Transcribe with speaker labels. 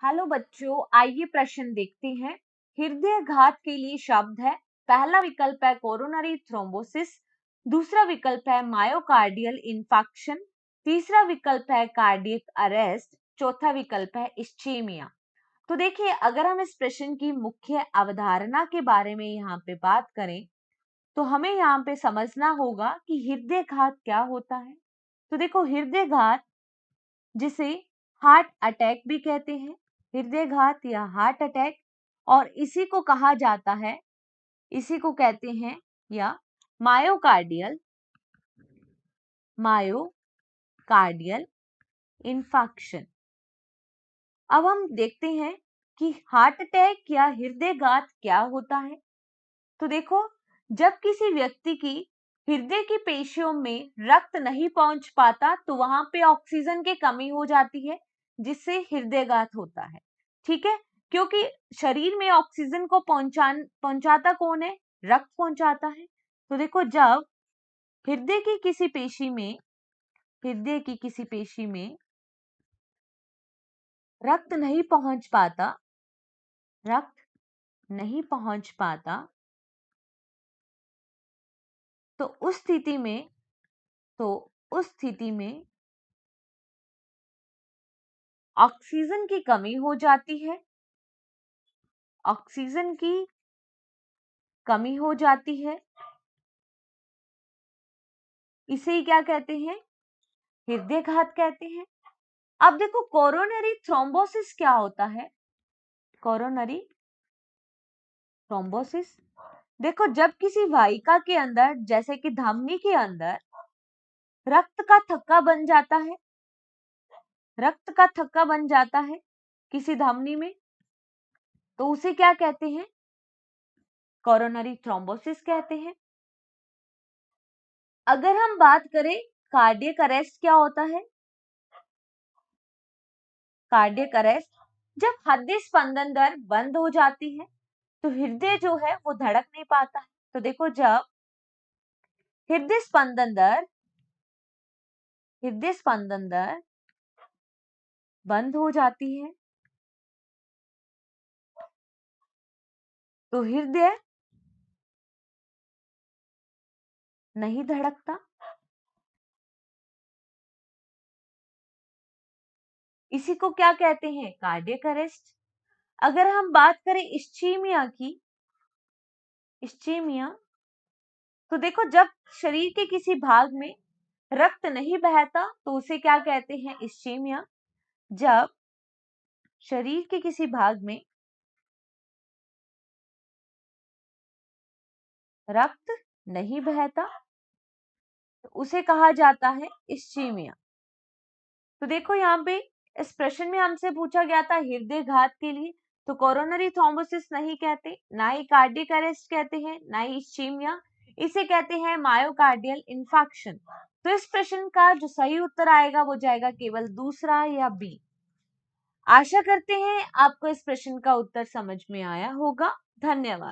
Speaker 1: Hello बच्चों, आइए प्रश्न देखते हैं। हृदय घात के लिए शब्द है। पहला विकल्प है कोरोनरी थ्रोम्बोसिस, दूसरा विकल्प है मायोकार्डियल इंफाक्शन, तीसरा विकल्प है कार्डियक अरेस्ट, चौथा विकल्प है इस्चेमिया। तो देखिए, अगर हम इस प्रश्न की मुख्य अवधारणा के बारे में यहाँ पे बात करें तो हमें यहाँ पे समझना होगा कि हृदय घात क्या होता है। तो देखो, हृदय घात जिसे हार्ट अटैक भी कहते हैं, हृदय घात या हार्ट अटैक, और इसी को कहा जाता है, इसी को कहते हैं या मायोकार्डियल मायोकार्डियल इंफाक्शन। अब हम देखते हैं कि हार्ट अटैक या हृदय घात क्या होता है। तो देखो, जब किसी व्यक्ति की हृदय की पेशियों में रक्त नहीं पहुंच पाता तो वहां पे ऑक्सीजन की कमी हो जाती है, जिससे हृदयघात होता है। ठीक है, क्योंकि शरीर में ऑक्सीजन को पहुंचाता कौन है? रक्त पहुंचाता है। तो देखो, जब हृदय की किसी पेशी में हृदय की किसी पेशी में रक्त नहीं पहुंच पाता रक्त नहीं पहुंच पाता तो उस स्थिति में ऑक्सीजन की कमी हो जाती है। ऑक्सीजन की कमी हो जाती है, इसे ही क्या कहते हैं? हृदयघात कहते हैं। अब देखो, कोरोनरी थ्रोम्बोसिस क्या होता है? कोरोनरी थ्रोम्बोसिस, देखो, जब किसी वाहिका के अंदर, जैसे कि धमनी के अंदर, रक्त का थक्का बन जाता है, रक्त का थक्का बन जाता है किसी धमनी में, तो उसे क्या कहते हैं? कोरोनरी थ्रोम्बोसिस कहते हैं। अगर हम बात करें कार्डियक अरेस्ट क्या होता है? कार्डियक अरेस्ट, जब हृदय स्पंदन दर बंद हो जाती है तो हृदय जो है वो धड़क नहीं पाता है। तो देखो, जब हृदय स्पंदन दर बंद हो जाती है तो हृदय नहीं धड़कता, इसी को क्या कहते हैं? Cardiac arrest. अगर हम बात करें इस्चीमिया की, इस्चीमिया, तो देखो, जब शरीर के किसी भाग में रक्त नहीं बहता तो उसे क्या कहते हैं? इस्चीमिया। जब शरीर के किसी भाग में रक्त नहीं बहता तो उसे कहा जाता है इस्चीमिया। तो देखो, यहाँ पे इस प्रश्न में हमसे पूछा गया था हृदय घात के लिए, तो कोरोनरी थ्रोम्बोसिस नहीं कहते, ना ही कार्डियक अरेस्ट कहते हैं, ना ही इस्चीमिया, इसे कहते हैं मायोकार्डियल इंफाक्शन। तो इस प्रश्न का जो सही उत्तर आएगा वो जाएगा केवल दूसरा या बी। आशा करते हैं आपको इस प्रश्न का उत्तर समझ में आया होगा। धन्यवाद।